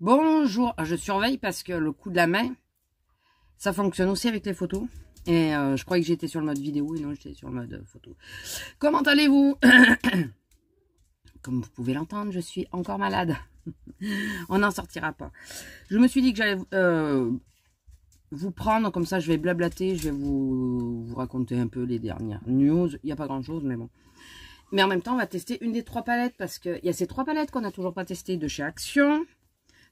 Bonjour, je surveille parce que le coup de la main, ça fonctionne aussi avec les photos. Et je croyais que j'étais sur le mode vidéo et non, j'étais sur le mode photo. Comment allez-vous? Comme vous pouvez l'entendre, je suis encore malade. On n'en sortira pas. Je me suis dit que j'allais vous prendre, comme ça je vais blablater, je vais vous raconter un peu les dernières news. Il n'y a pas grand-chose, mais bon. Mais en même temps, on va tester une des 3 palettes parce qu'il y a ces 3 palettes qu'on n'a toujours pas testées de chez Action.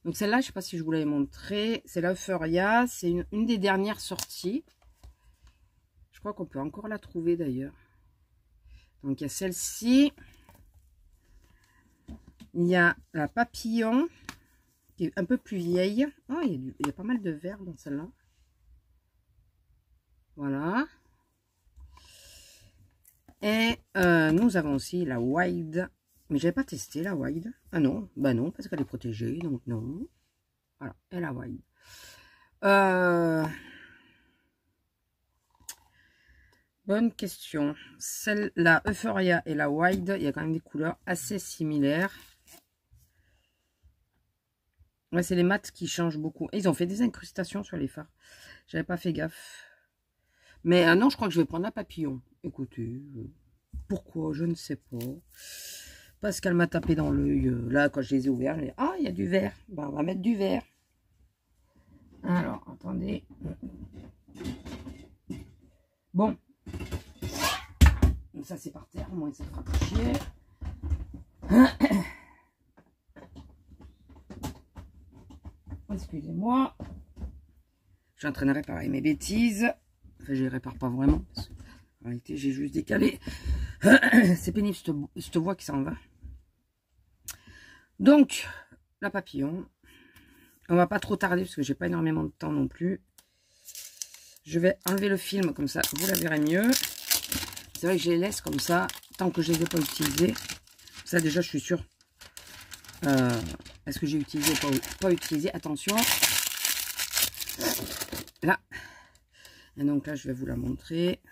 Donc celle-là, je ne sais pas si je vous l'avais montré. C'est la Euphoria. C'est une des dernières sorties. Je crois qu'on peut encore la trouver d'ailleurs. Donc il y a celle-ci. Il y a la Papillon, qui est un peu plus vieille. Oh, il y a pas mal de vert dans celle-là. Voilà. Et nous avons aussi la Wide. Mais j'avais pas testé la Wide. Ah non, bah non, parce qu'elle est protégée, donc non. Voilà, et la Wide. Bonne question. La Euphoria et la Wide, il y a quand même des couleurs assez similaires. Ouais, c'est les mats qui changent beaucoup. Et ils ont fait des incrustations sur les fards. J'avais pas fait gaffe. Mais non, je crois que je vais prendre la Papillon. Écoutez, pourquoi, je ne sais pas. Parce qu'elle m'a tapé dans l'œil. Là, quand je les ai ouverts, j'ai dit, ah, il y a du vert. Ben, on va mettre du vert. Alors, attendez. Bon. Ça, c'est par terre. Moi, ça fera pas chier. Excusez-moi. Je suis en train de réparer mes bêtises. Enfin, je les répare pas vraiment. Parce que, en réalité, j'ai juste décalé. C'est pénible, cette voix qui s'en va. Donc, la Papillon. On va pas trop tarder parce que j'ai pas énormément de temps non plus. Je vais enlever le film comme ça, vous la verrez mieux. C'est vrai que je les laisse comme ça, tant que je les ai pas utilisés. Ça déjà, je suis sûre. Est-ce que j'ai utilisé ou pas utilisé? Attention. Là. Et donc là, je vais vous la montrer.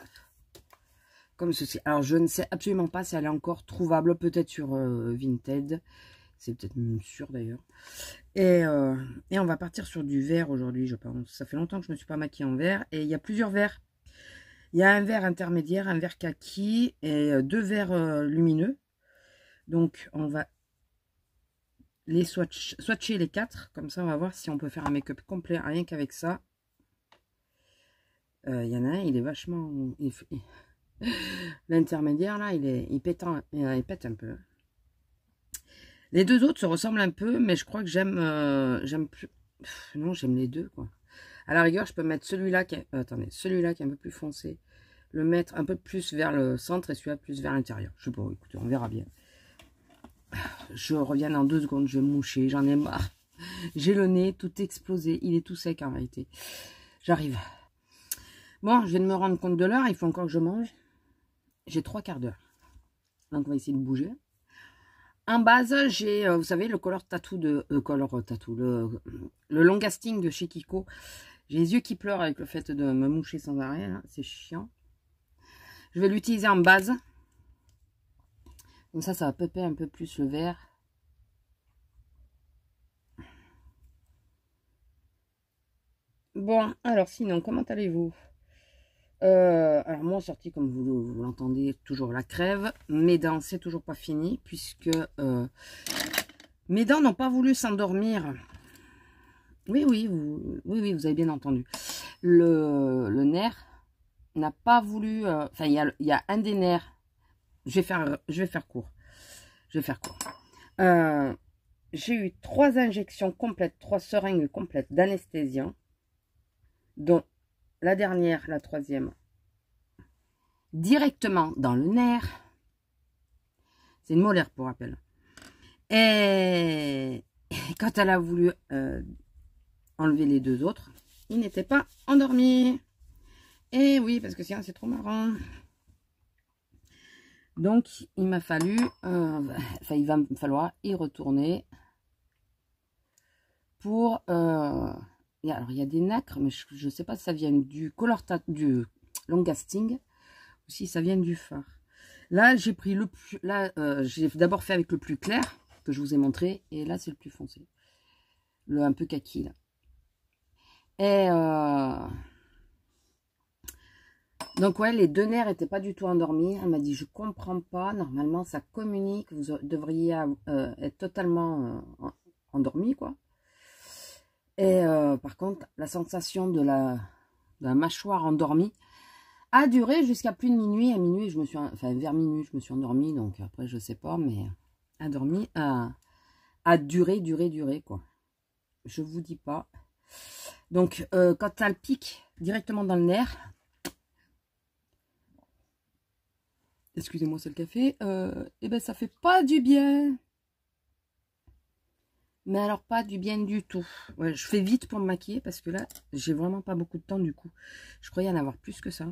Comme ceci. Alors, je ne sais absolument pas si elle est encore trouvable. Peut-être sur Vinted. C'est peut-être même sûr d'ailleurs. Et on va partir sur du vert aujourd'hui, je pense. Ça fait longtemps que je ne me suis pas maquillée en vert. Et il y a plusieurs verts. Il y a un vert intermédiaire, un vert kaki et 2 verts lumineux. Donc, on va les swatcher les 4. Comme ça, on va voir si on peut faire un make-up complet rien qu'avec ça. Il y en a un, il est vachement... L'intermédiaire, là, il pète un peu. Les deux autres se ressemblent un peu, mais je crois que j'aime plus... Non, j'aime les deux, quoi. À la rigueur, je peux mettre celui-là qui est... attendez, celui-là qui est un peu plus foncé. Le mettre un peu plus vers le centre et celui-là plus vers l'intérieur. Je sais pas, écoutez, on verra bien. Je reviens dans 2 secondes, je vais me moucher, j'en ai marre. J'ai le nez tout explosé, il est tout sec en réalité. J'arrive. Bon, je viens de me rendre compte de l'heure, il faut encore que je mange. J'ai 3 quarts d'heure. Donc on va essayer de bouger. En base, j'ai, vous savez, le Color Tattoo de... le long casting de chez Kiko. J'ai les yeux qui pleurent avec le fait de me moucher sans arrêt. C'est chiant. Je vais l'utiliser en base. Comme ça va pepper un peu plus le vert. Bon, alors sinon, comment allez-vous? Alors moi, sorti comme vous l'entendez, toujours la crève. Mes dents, c'est toujours pas fini, puisque mes dents n'ont pas voulu s'endormir. Oui, vous avez bien entendu. Le nerf n'a pas voulu... Enfin, il y a un des nerfs. Je vais faire court. J'ai eu 3 injections complètes, 3 seringues complètes d'anesthésiant, dont la dernière, la 3e, directement dans le nerf. C'est une molaire pour rappel. Et quand elle a voulu enlever les 2 autres, il n'était pas endormi. Et oui, parce que sinon c'est trop marrant. Donc il m'a fallu, il va me falloir y retourner pour... alors il y a des nacres, mais je ne sais pas si ça vient du du long casting ou si ça vient du fard. Là j'ai pris le plus, j'ai d'abord fait avec le plus clair que je vous ai montré, et là c'est le plus foncé. Le un peu kaki, là. Et donc, ouais, les deux nerfs n'étaient pas du tout endormis. Elle m'a dit, je comprends pas. Normalement, ça communique. Vous devriez être totalement endormi, quoi. Et par contre, la sensation de la mâchoire endormie a duré jusqu'à plus de minuit. À minuit, vers minuit, je me suis endormie. Donc après, je sais pas, mais endormie a duré, quoi. Je vous dis pas. Donc, quand tu as le pic directement dans le nerf, excusez-moi, c'est le café, et ben ça fait pas du bien. Mais alors pas du bien du tout. Ouais, je fais vite pour me maquiller parce que là, j'ai vraiment pas beaucoup de temps du coup. Je croyais en avoir plus que ça.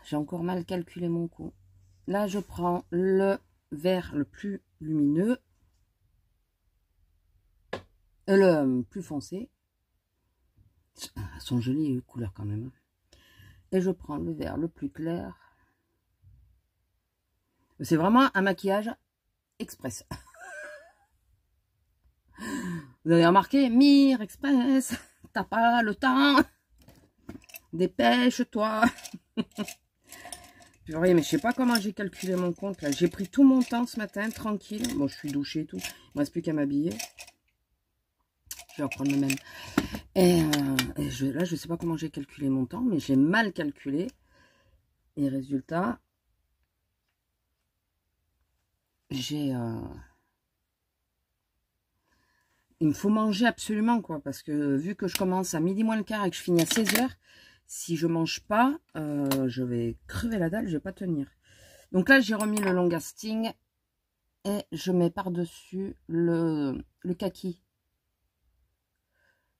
J'ai encore mal calculé mon coup. Là, je prends le vert le plus lumineux. Le plus foncé. Elles sont jolies les couleurs quand même. Et je prends le vert le plus clair. C'est vraiment un maquillage express. Vous avez remarqué, Mire Express, t'as pas le temps. Dépêche-toi. Purée, mais je sais pas comment j'ai calculé mon compte. J'ai pris tout mon temps ce matin, tranquille. Bon, je suis douchée et tout. Il me reste plus qu'à m'habiller. Je vais reprendre le même. Et là, je sais pas comment j'ai calculé mon temps, mais j'ai mal calculé. Et résultat, j'ai... il me faut manger absolument, quoi. Parce que vu que je commence à midi moins le quart et que je finis à 16 h, si je mange pas, je vais crever la dalle, je vais pas tenir. Donc là, j'ai remis le long lasting et je mets par-dessus le kaki.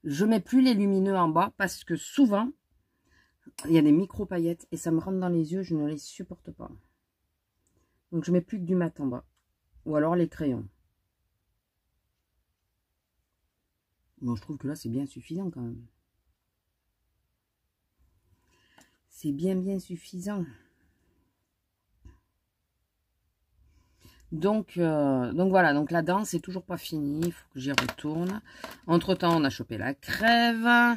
Je mets plus les lumineux en bas parce que souvent, il y a des micro-paillettes et ça me rentre dans les yeux, je ne les supporte pas. Donc je mets plus que du mat en bas. Ou alors les crayons. Bon, je trouve que là, c'est bien suffisant quand même. C'est bien suffisant. Donc voilà, donc la danse c'est toujours pas fini, il faut que j'y retourne. Entre temps, on a chopé la crève.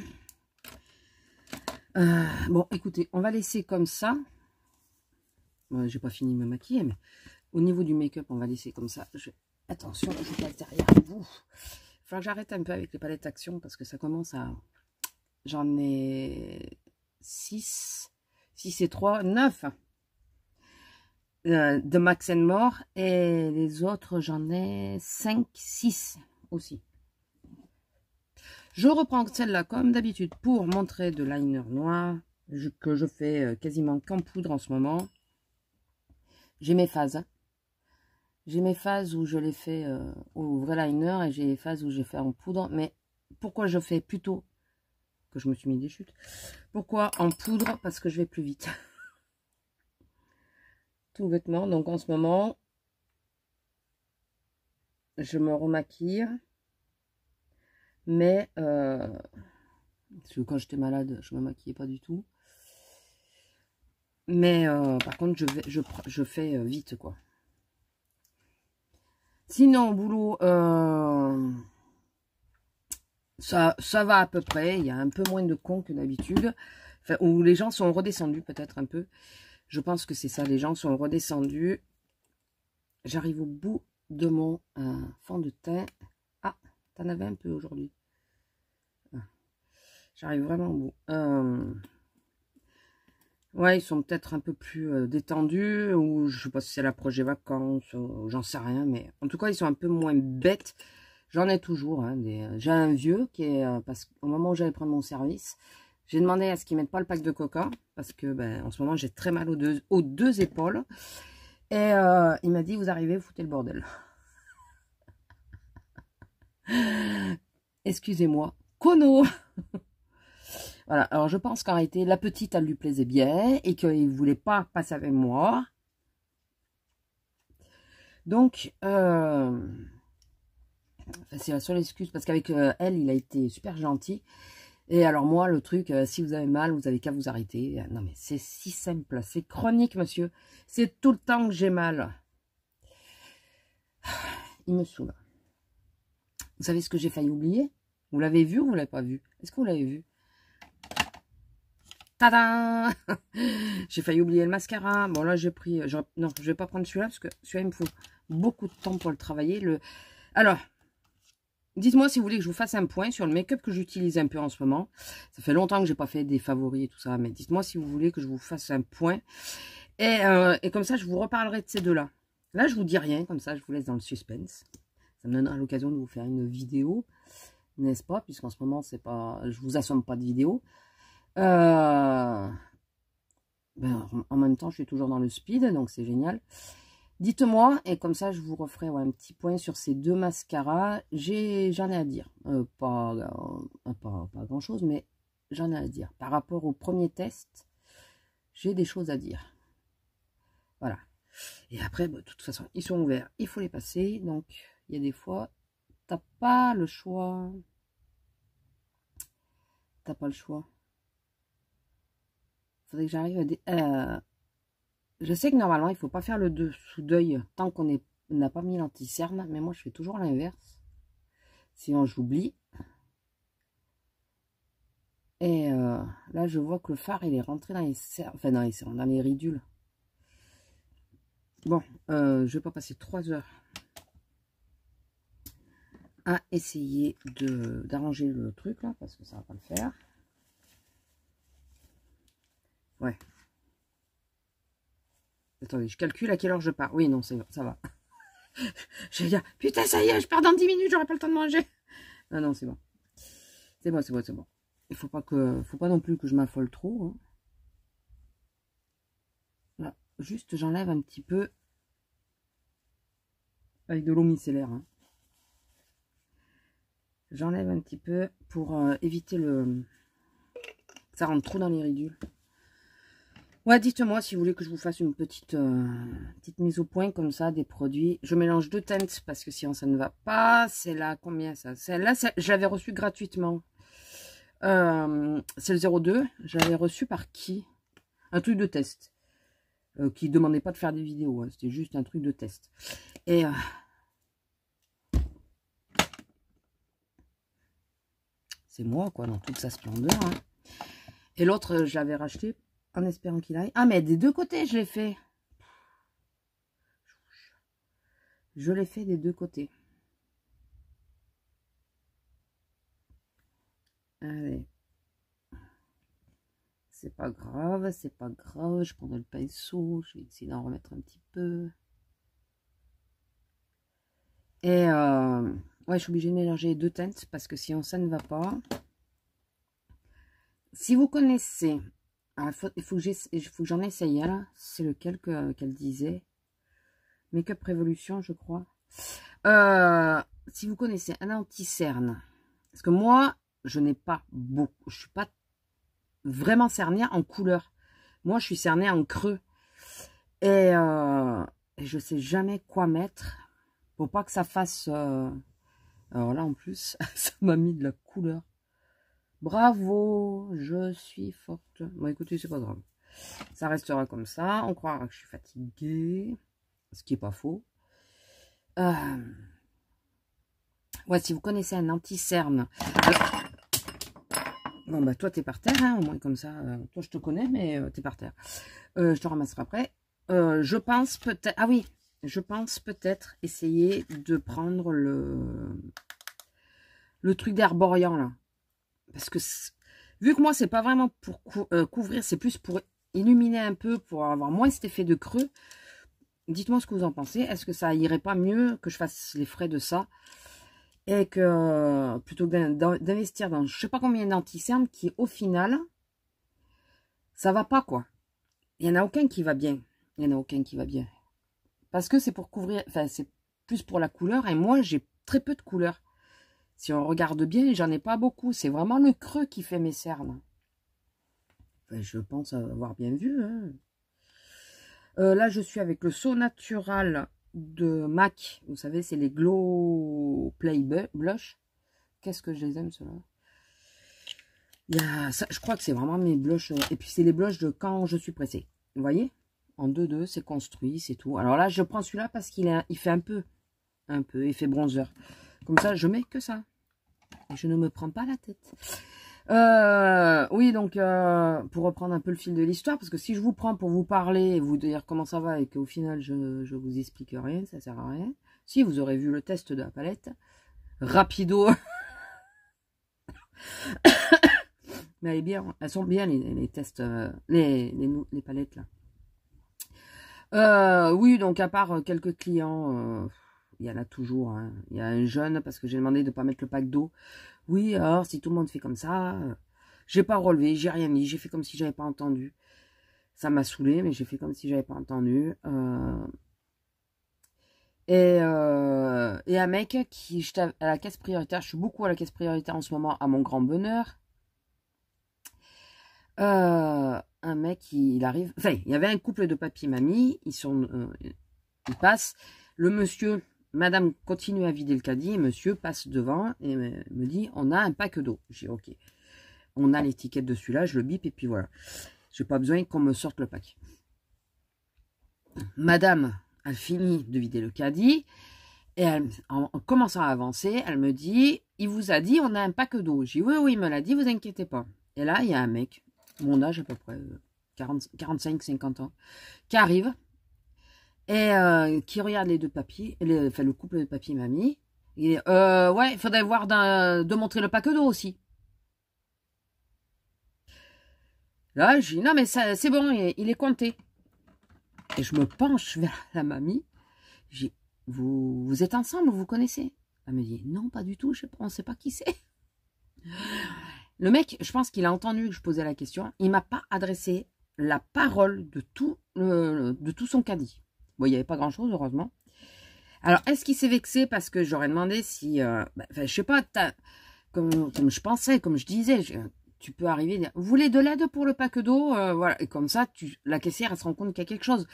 Bon, écoutez, on va laisser comme ça. J'ai pas fini de me maquiller, mais au niveau du make-up, on va laisser comme ça. Attention, je passe derrière vous. Il faut que j'arrête un peu avec les palettes Action parce que ça commence à... J'en ai 6 et 3, 9 de Max More et les autres, j'en ai 5, 6 aussi. Je reprends celle-là comme d'habitude pour montrer de liner noir que je fais quasiment qu'en poudre en ce moment. J'ai mes phases. Hein. J'ai mes phases où je les fais au vrai liner et j'ai les phases où je fais en poudre. Mais pourquoi je fais plutôt que je me suis mis des chutes? Pourquoi en poudre? Parce que je vais plus vite. Tout bêtement. Donc en ce moment, je me remaquille. Mais parce que quand j'étais malade, je me maquillais pas du tout. Mais par contre, je fais vite, quoi. Sinon, au boulot, ça va à peu près. Il y a un peu moins de cons que d'habitude. Enfin, où les gens sont redescendus, peut-être un peu. Je pense que c'est ça, les gens sont redescendus. J'arrive au bout de mon fond de teint. Ah, t'en avais un peu aujourd'hui. Ah, j'arrive vraiment au bout. Ouais, ils sont peut-être un peu plus détendus, ou je sais pas si c'est la projet vacances, j'en sais rien, mais en tout cas, ils sont un peu moins bêtes. J'en ai toujours, hein, j'ai un vieux qui est, parce qu'au moment où j'allais prendre mon service, j'ai demandé à ce qu'ils mettent pas le pack de coca, parce que ben, en ce moment, j'ai très mal aux deux épaules, et il m'a dit, vous arrivez, vous foutez le bordel. Excusez-moi, Kono. Voilà, alors je pense qu'en réalité, la petite, elle lui plaisait bien et qu'il ne voulait pas passer avec moi. Donc, c'est la seule excuse parce qu'avec elle, il a été super gentil. Et alors moi, le truc, si vous avez mal, vous avez qu'à vous arrêter. Non mais c'est si simple, c'est chronique, monsieur. C'est tout le temps que j'ai mal. Il me saoule. Vous savez ce que j'ai failli oublier? Vous l'avez vu ou vous l'avez pas vu? Est-ce que vous l'avez vu? Tadam! J'ai failli oublier le mascara. Bon, là, j'ai pris... non, je vais pas prendre celui-là parce que celui-là, il me faut beaucoup de temps pour le travailler. Alors, dites-moi si vous voulez que je vous fasse un point sur le make-up que j'utilise un peu en ce moment. Ça fait longtemps que j'ai pas fait des favoris et tout ça, mais dites-moi si vous voulez que je vous fasse un point. Et comme ça, je vous reparlerai de ces deux-là. Là, je vous dis rien, comme ça, je vous laisse dans le suspense. Ça me donnera l'occasion de vous faire une vidéo, n'est-ce pas? Puisqu'en ce moment, c'est pas, je vous assomme pas de vidéo. Ben, en même temps, je suis toujours dans le speed, donc c'est génial. Dites-moi, et comme ça, je vous referai un petit point sur ces deux mascaras. J'en ai à dire. Pas grand-chose, mais j'en ai à dire. Par rapport au premier test, j'ai des choses à dire. Voilà. Et après, de toute façon, ils sont ouverts. Il faut les passer. Donc, il y a des fois, t'as pas le choix. T'as pas le choix. Faudrait que j'arrive à... je sais que normalement, il faut pas faire le dessous d'œil tant qu'on n'a pas mis l'anti-cerne. Mais moi, je fais toujours l'inverse. Sinon, j'oublie. Et là, je vois que le fard, il est rentré dans les cernes. Enfin, dans les ridules. Bon, je vais pas passer 3 heures à essayer d'arranger le truc là, parce que ça va pas le faire. Ouais. Attendez, je calcule à quelle heure je pars. Oui, non, ça va. Je vais dire, putain, ça y est, je pars dans 10 minutes, j'aurai pas le temps de manger. Non, non, c'est bon. C'est bon, c'est bon, c'est bon. Il faut pas non plus que je m'affole trop. Hein. Là, juste, j'enlève un petit peu avec de l'eau micellaire. Hein. J'enlève un petit peu pour éviter que ça rentre trop dans les ridules. Ouais, dites-moi si vous voulez que je vous fasse une petite mise au point comme ça des produits. Je mélange 2 teintes parce que sinon ça ne va pas. C'est là, combien ça? Celle-là, je l'avais reçue gratuitement. C'est le 02. Je l'avais reçu par qui? Un truc de test. Qui ne demandait pas de faire des vidéos. Hein. C'était juste un truc de test. Et... c'est moi, quoi, dans toute sa splendeur. Hein. Et l'autre, je l'avais racheté en espérant qu'il aille. Ah, mais des deux côtés, je l'ai fait. Je l'ai fait des deux côtés. Allez. C'est pas grave, c'est pas grave. Je prendrai le pinceau. Je vais essayer d'en remettre un petit peu. Et ouais, je suis obligée de mélanger les 2 teintes parce que sinon ça ne va pas. Si vous connaissez, alors il faut que j'en essaye un. C'est lequel qu'elle disait? Make-up Révolution, je crois. Si vous connaissez un anti-cerne, parce que moi, je n'ai pas beaucoup, je suis pas vraiment cernée en couleur. Moi, je suis cernée en creux. Et je sais jamais quoi mettre pour pas que ça fasse... alors là, en plus, ça m'a mis de la couleur. Bravo, je suis forte. Bon, écoutez, c'est pas grave. Ça restera comme ça. On croira que je suis fatiguée. Ce qui est pas faux. Ouais, si vous connaissez un anti-cerne. Bon, bah, toi, t'es par terre, hein, au moins, comme ça. Toi, je te connais, mais t'es par terre. Je te ramasserai après. Je pense peut-être... Ah oui, je pense peut-être essayer de prendre le truc d'herborian, là. Parce que, vu que moi, c'est pas vraiment pour couvrir, c'est plus pour illuminer un peu, pour avoir moins cet effet de creux. Dites-moi ce que vous en pensez. Est-ce que ça irait pas mieux que je fasse les frais de ça et que plutôt que d'investir dans je sais pas combien d'anti-cernes qui au final ça va pas, quoi. Il y en a aucun qui va bien. Il y en a aucun qui va bien. Parce que c'est pour couvrir, enfin c'est plus pour la couleur et moi j'ai très peu de couleur. Si on regarde bien, j'en ai pas beaucoup. C'est vraiment le creux qui fait mes cernes. Enfin, je pense avoir bien vu. Hein. Là, je suis avec le So Natural de MAC. Vous savez, c'est les Glow Play Blush. Qu'est-ce que je les aime, ceux-là. Je crois que c'est vraiment mes blushs. Et puis, c'est les blushs de quand je suis pressée. Vous voyez? En 2-2, c'est construit, c'est tout. Alors là, je prends celui-là parce qu'il fait un peu effet bronzer. Comme ça, je mets que ça. Et je ne me prends pas la tête. Oui, donc, pour reprendre un peu le fil de l'histoire, parce que si je vous prends pour vous parler et vous dire comment ça va et qu'au final, je vous explique rien, ça sert à rien. Si, vous aurez vu le test de la palette. Rapido. Mais elles sont bien, les tests, les palettes, là. Oui, donc, à part quelques clients, il y en a toujours. Hein. Il y a un jeune, parce que j'ai demandé de ne pas mettre le pack d'eau. Oui, alors, si tout le monde fait comme ça, j'ai pas relevé, j'ai rien dit, j'ai fait comme si j'avais pas entendu. Ça m'a saoulé, mais j'ai fait comme si j'avais pas entendu. Et un mec qui, j'étais à la caisse prioritaire, je suis beaucoup à la caisse prioritaire en ce moment, à mon grand bonheur. Un mec, il arrive, enfin, il y avait un couple de papy-mamie, ils passent, le monsieur, madame continue à vider le caddie, monsieur passe devant et me dit, on a un pack d'eau. J'ai ok, on a l'étiquette dessus là, je le bip et puis voilà. J'ai pas besoin qu'on me sorte le pack. Madame, elle finit de vider le caddie et en commençant à avancer, elle me dit, il vous a dit, on a un pack d'eau. J'ai dit, oui, oui, il me l'a dit, vous inquiétez pas. Et là, il y a un mec, mon âge à peu près, 45-50 ans, qui arrive et qui regarde les deux papiers, enfin le couple de papy et mamie. Et ouais, il faudrait voir de montrer le pack d'eau aussi. Là, je dis, non, mais c'est bon, il est compté. Et je me penche vers la mamie. Je dis, vous êtes ensemble, vous connaissez? Elle me dit, non, pas du tout, on ne sait pas qui c'est. Le mec, je pense qu'il a entendu que je posais la question. Il ne m'a pas adressé la parole de tout son caddie. Bon, il n'y avait pas grand-chose, heureusement. Alors, est-ce qu'il s'est vexé parce que j'aurais demandé si... je sais pas, comme je pensais, comme je disais... Tu peux arriver et dire, vous voulez de l'aide pour le pack d'eau, voilà, et comme ça, la caissière, elle se rend compte qu'il y a quelque chose.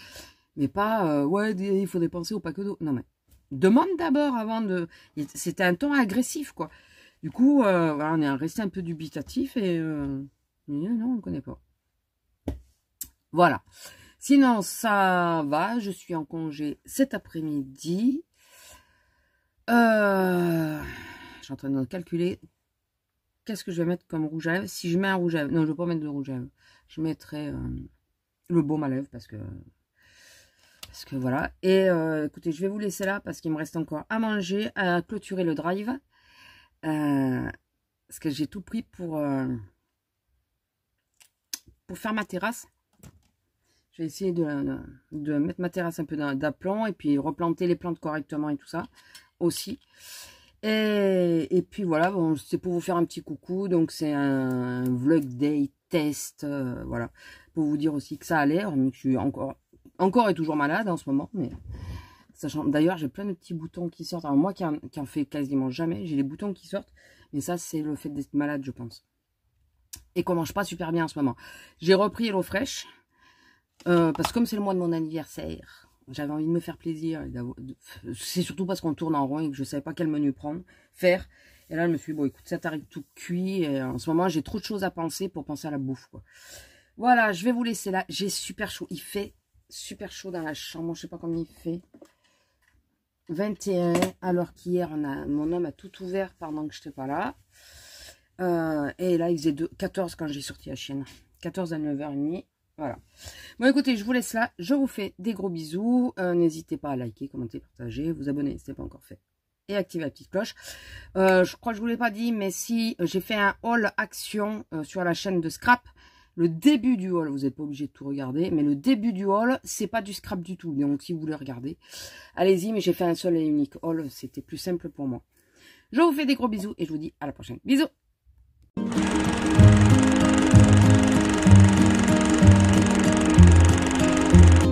Mais pas, ouais, il faudrait penser au pack d'eau. Non, mais demande d'abord avant de... C'était un ton agressif, quoi. Du coup, voilà, on est resté un peu dubitatif et... non, on ne connaît pas. Voilà. Sinon, ça va, je suis en congé cet après-midi. Je suis en train de calculer... Qu'est-ce que je vais mettre comme rouge à lèvres? Si je mets un rouge à lèvres, non, je ne vais pas mettre de rouge à lèvres. Je mettrai le baume à lèvres parce que voilà. Et écoutez, je vais vous laisser là parce qu'il me reste encore à manger, à clôturer le drive. Parce que j'ai tout pris pour faire ma terrasse. Je vais essayer de mettre ma terrasse un peu d'aplomb et puis replanter les plantes correctement et tout ça aussi. Et puis voilà, bon, c'est pour vous faire un petit coucou, donc c'est un vlog day test, voilà, pour vous dire aussi que ça allait, hormis que je suis encore et toujours malade en ce moment, mais sachant, d'ailleurs j'ai plein de petits boutons qui sortent, alors moi qui en fais quasiment jamais, j'ai les boutons qui sortent, mais ça c'est le fait d'être malade je pense, et qu'on mange pas super bien en ce moment. J'ai repris l'eau fraîche, parce que comme c'est le mois de mon anniversaire, j'avais envie de me faire plaisir. C'est surtout parce qu'on tourne en rond et que je ne savais pas quel menu faire. Et là, je me suis dit, bon, écoute, ça t'arrive tout cuit. Et en ce moment, j'ai trop de choses à penser pour penser à la bouffe, quoi. Voilà, je vais vous laisser là. J'ai super chaud. Il fait super chaud dans la chambre. Je ne sais pas combien il fait. 21, alors qu'hier, mon homme a tout ouvert pendant que je n'étais pas là. Et là, il faisait 14 quand j'ai sorti la chienne. 14 à 9h30. Voilà. Bon, écoutez, je vous laisse là. Je vous fais des gros bisous. N'hésitez pas à liker, commenter, partager, vous abonner si ce n'est pas encore fait. Et activer la petite cloche. Je crois que je ne vous l'ai pas dit, mais si j'ai fait un haul action sur la chaîne de Scrap, le début du haul, vous n'êtes pas obligé de tout regarder, mais le début du haul, c'est pas du Scrap du tout. Donc, si vous voulez regarder, allez-y, mais j'ai fait un seul et unique haul. C'était plus simple pour moi. Je vous fais des gros bisous et je vous dis à la prochaine. Bisous!